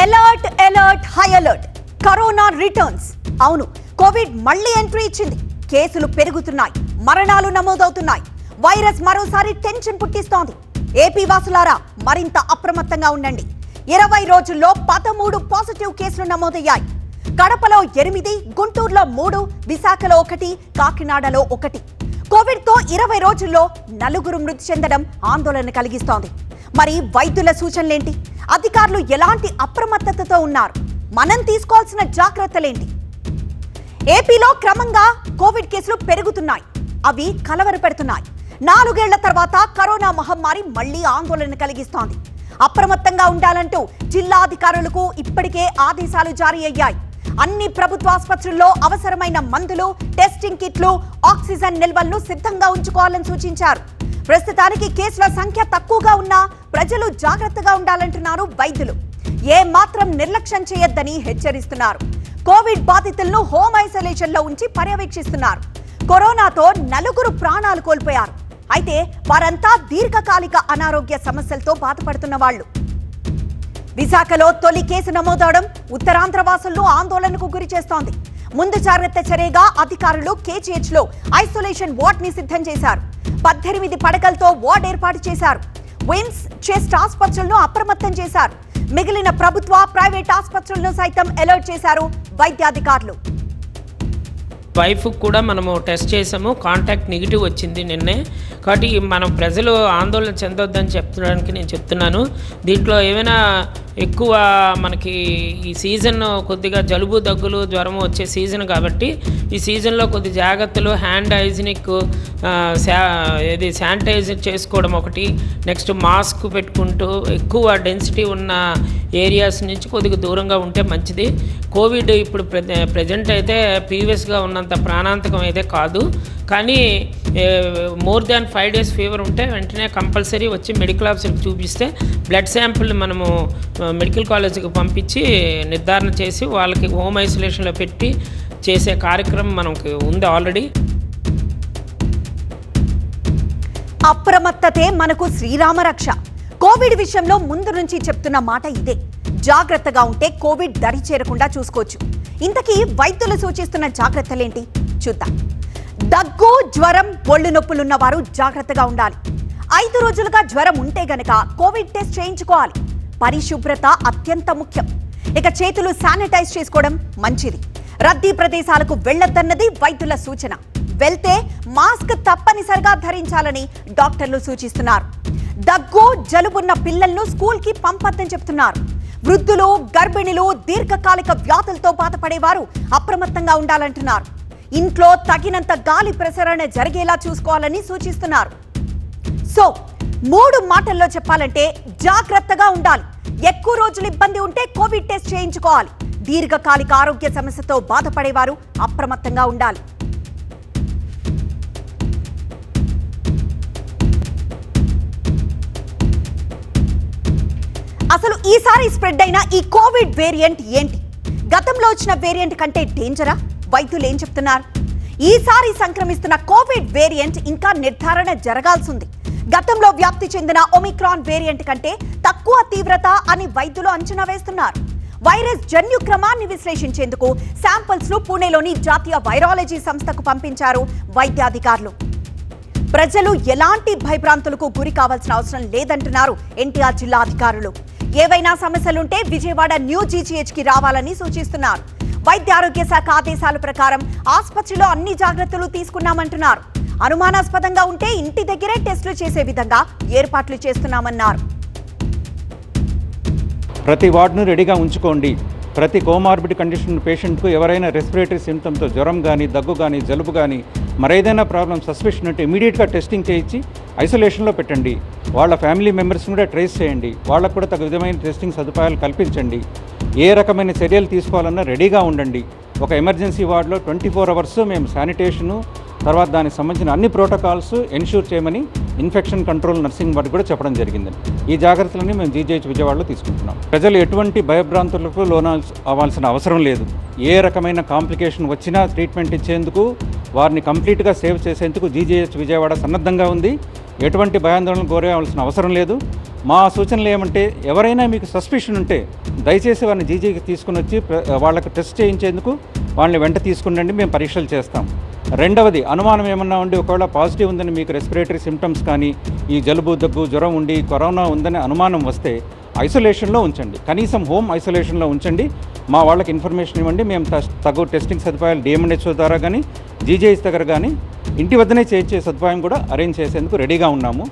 Alert alert high alert corona returns. అవును, Covid మళ్ళీ entry ఇచ్చింది. కేసులు పెరుగుతున్నాయి, మరణాలు నమోదవుతున్నాయి. వైరస్ మరోసారి టెన్షన్ పుట్టిస్తోంది. ఏపీ వాసులారా మరింత అప్రమత్తంగా ఉండండి. 20 రోజుల్లో 13 పాజిటివ్ కేసులు నమోదయ్యాయి. కడపలో 8, గుంటూరులో 3, విశాఖలో 1, కాకినాడలో 1. కోవిడ్తో 20 రోజుల్లో 4 మృతి చెందడం ఆందోళన కలిగిస్తోంది. మరి వైద్యుల సూచనలేంటి? అధికారులు ఎలాంటి అప్రమత్తతతో ఉన్నారు? మనం తీసుకోవాల్సిన జాగ్రత్తలేంటి? ఏపీలో క్రమంగా కోవిడ్ కేసులు పెరుగుతున్నాయి. అవి కలవరపెడుతున్నాయి. 4 ఏళ్ల తర్వాత కరోనా మహమ్మారి మళ్లీ ఆందోళన కలిగిస్తోంది. అప్రమత్తంగా ఉండాలంటూ జిల్లా అధికారులకు ఇప్పటికే ఆదేశాలు జారీ అయ్యాయి. అన్ని ప్రభుత్వ ఆసుపత్రుల్లో అవసరమైన మందులు, టెస్టింగ్ కిట్లు, ఆక్సిజన్ నిల్వలను సిద్ధంగా ఉంచుకోవాలని సూచించారు. ప్రస్తుతానికి కేసుల సంఖ్య తక్కువగా ఉన్నా ప్రజలు జాగ్రత్తగా ఉండాలంటున్నారు వైద్యులు. ఏ మాత్రం నిర్లక్ష్యం చేయొద్దని హెచ్చరిస్తున్నారు. కోవిడ్ బాధితులను హోమ్ ఐసోలేషన్ లో ఉంచి పర్యవేక్షిస్తున్నారు. కరోనాతో 4 ప్రాణాలు కోల్పోయారు. అయితే వారంతా దీర్ఘకాలిక అనారోగ్య సమస్యలతో బాధపడుతున్న వాళ్ళు. విశాఖలో తొలి కేసు నమోదవడం ఉత్తరాంధ్ర వాసులను ఆందోళనకు గురి చేస్తోంది. ముందు జాగ్రత్త చర్యగా అధికారులు కేజీహెచ్ లో ఐసోలేషన్ వార్డ్ ని సిద్ధం చేశారు. 18 పడకలతో వార్డ్ ఏర్పాటు చేశారు. విమ్స్, చెస్ట్ ఆసుపత్రులను అప్రమత్తం చేశారు. మిగిలిన ప్రభుత్వ, ప్రైవేట్ ఆసుపత్రులను సైతం అలర్ట్ చేశారు వైద్యాధికారులు. వైఫ్ కూడా మనము టెస్ట్ చేసాము, కాంటాక్ట్ నెగిటివ్ వచ్చింది నిన్నే. కాబట్టి మనం ప్రజలు ఆందోళన చెందొద్దని చెప్పడానికి నేను చెప్తున్నాను. దీంట్లో ఏమైనా ఎక్కువ మనకి ఈ సీజన్ కొద్దిగా జలుబు, దగ్గులు, జ్వరం వచ్చే సీజన్ కాబట్టి ఈ సీజన్లో కొద్ది జాగ్రత్తలు, హ్యాండ్ హైజినిక్, శానిటైజర్ చేసుకోవడం ఒకటి, నెక్స్ట్ మాస్క్ పెట్టుకుంటూ ఎక్కువ డెన్సిటీ ఉన్న ఏరియాస్ నుంచి కొద్దిగా దూరంగా ఉంటే మంచిది. కోవిడ్ ఇప్పుడు ప్రజెంట్ అయితే ప్రీవియస్గా ఉన్నంత ప్రాణాంతకం అయితే కాదు. కానీ మోర్ దాన్ 5 days ఫీవర్ ఉంటే వెంటనే కంపల్సరీ వచ్చి మెడికల్ ఆఫీసర్కి చూపిస్తే బ్లడ్ శాంపుల్ మనము మెడికల్ కాలేజీకి పంపించి నిర్ధారణ చేసి వాళ్ళకి హోమ్ ఐసోలేషన్లో పెట్టి చేసే కార్యక్రమం మనకి ఉంది ఆల్రెడీ. అప్రమత్తతే మనకు శ్రీరామ రక్ష. కోవిడ్ విషయంలో ముందు నుంచి చెప్తున్న మాట ఇదే. జాగ్రత్తగా ఉంటే కోవిడ్ దరి చేరకుండా చూసుకోవచ్చు. ఇంతకీ వైద్యులు సూచిస్తున్న జాగ్రత్తలేంటి చూద్దాం. దగ్గు, జ్వరం, ఒళ్ళు నొప్పులున్న వారు జాగ్రత్తగా ఉండాలి. 5 రోజులుగా జ్వరం ఉంటే గనక కోవిడ్ టెస్ట్ చేయించుకోవాలి. పరిశుభ్రత అత్యంత ముఖ్యం. ఇక చేతులు శానిటైజ్ చేసుకోవడం మంచిది. రద్దీ ప్రదేశాలకు వెళ్లొద్దన్నది వైద్యుల సూచన. వెళ్తే మాస్క్ తప్పనిసరిగా ధరించాలని డాక్టర్లు సూచిస్తున్నారు. దగ్గు, జలుబున్న పిల్లలను స్కూల్కి పంపొద్దని చెప్తున్నారు. వృద్ధులు, గర్భిణులు, దీర్ఘకాలిక వ్యాధులతో బాధపడేవారు అప్రమత్తంగా ఉండాలంటున్నారు. ఇంట్లో తగినంత గాలి ప్రసరణ జరిగేలా చూసుకోవాలని సూచిస్తున్నారు. సో 3 మాటల్లో చెప్పాలంటే జాగ్రత్తగా ఉండాలి. ఎక్కువ రోజులు ఇబ్బంది ఉంటే కోవిడ్ టెస్ట్ చేయించుకోవాలి. దీర్ఘకాలిక ఆరోగ్య సమస్యతో బాధపడేవారు అప్రమత్తంగా ఉండాలి. అసలు ఈసారి స్ప్రెడ్ అయిన ఈ కోవిడ్ వేరియంట్ ఏంటి? గతంలో వచ్చిన వేరియంట్ కంటే డేంజరా? వైద్యులు ఏం చెప్తున్నారు? ఈసారి సంక్రమిస్తున్న కోవిడ్ వేరియంట్ ఇంకా నిర్ధారణ జరగాల్సింది. గతంలో వ్యాప్తి చెందిన ఒమిక్రాన్ వేరియంట్ కంటే తక్కువ తీవ్రత అని వైద్యులు అంచనా వేస్తున్నారు. వైరస్ జన్యు క్రమాన్ని విశ్లేషించేందుకు శాంపిల్స్ ను పూణేలోని జాతీయ వైరాలజీ సంస్థకు పంపించారు వైద్యాధికారులు. ప్రజలు ఎలాంటి భయభ్రాంతులకు గురి కావాల్సిన అవసరం లేదంటున్నారు ఎన్టీఆర్ జిల్లా అధికారులు. ఏవైనా సమస్యలుంటే విజయవాడ న్యూ జీజీహెచ్ కి రావాలని సూచిస్తున్నారు. వైద్య ఆరోగ్య శాఖ ఆదేశాల ప్రకారం ఆసుపత్రిలో అన్ని జాగ్రత్తలు తీసుకున్నామంటున్నారు. అనుమానాస్పదంగా ఉంటే ఇంటి దగ్గరే టెస్టులు చేసే విధంగా ఏర్పాట్లు చేస్తున్నామన్నారు. ప్రతి వార్డును రెడీగా ఉంచుకోండి. ప్రతి కోమార్బిడ్ కండిషన్ పేషెంట్కు ఎవరైనా రెస్పిరేటరీ సిమ్టమ్తో జ్వరం కానీ, దగ్గు కానీ, జలుబు కానీ, మరేదైనా ప్రాబ్లం సస్పెషన్ ఉంటే ఇమీడియట్గా టెస్టింగ్ చేయించి ఐసోలేషన్లో పెట్టండి. వాళ్ళ ఫ్యామిలీ మెంబర్స్ని కూడా ట్రేస్ చేయండి. వాళ్ళకు కూడా తగు విధమైన టెస్టింగ్ సదుపాయాలు కల్పించండి. ఏ రకమైన చర్యలు తీసుకోవాలన్నా రెడీగా ఉండండి. ఒక ఎమర్జెన్సీ వార్డులో 24 hours మేము శానిటేషను, తర్వాత దానికి సంబంధించిన అన్ని ప్రోటోకాల్స్ ఎన్ష్యూర్ చేయమని ఇన్ఫెక్షన్ కంట్రోల్ నర్సింగ్ వారికి కూడా చెప్పడం జరిగిందండి. ఈ జాగ్రత్తలన్నీ మేము జీజీహెచ్ విజయవాడలో తీసుకుంటున్నాం. ప్రజలు ఎటువంటి భయభ్రాంతులకు అవ్వాల్సిన అవసరం లేదు. ఏ రకమైన కాంప్లికేషన్ వచ్చినా ట్రీట్మెంట్ ఇచ్చేందుకు, వారిని కంప్లీట్గా సేవ్ చేసేందుకు జీజీహెచ్ విజయవాడ సన్నద్ధంగా ఉంది. ఎటువంటి భయాందోళనకు గురవలసిన అవసరం లేదు. మా సూచనలు ఏమంటే, ఎవరైనా మీకు సస్పిషన్ ఉంటే దయచేసి వారిని జీజీకి తీసుకుని వచ్చి వాళ్ళకి టెస్ట్ చేయించేందుకు వాళ్ళని వెంట తీసుకునండి, మేము పరీక్షలు చేస్తాం. రెండవది, అనుమానం ఏమన్నా ఉండి ఒకవేళ పాజిటివ్ ఉందని మీకు రెస్పిరేటరీ సిమ్టమ్స్ కానీ ఈ జలుబు దగ్గు జ్వరం ఉండి కరోనా ఉందని అనుమానం వస్తే ఐసోలేషన్లో ఉంచండి, కనీసం హోమ్ ఐసోలేషన్లో ఉంచండి. మా వాళ్ళకి ఇన్ఫర్మేషన్ ఇవ్వండి, మేము తగు టెస్టింగ్ సదుపాయాలు డిఎంఎన్హెచ్ఓ ద్వారా కానీ జీజీఐస్ దగ్గర కానీ ఇంటి వద్దనే చేయించే సదుపాయం కూడా అరేంజ్ చేసేందుకు రెడీగా ఉన్నాము.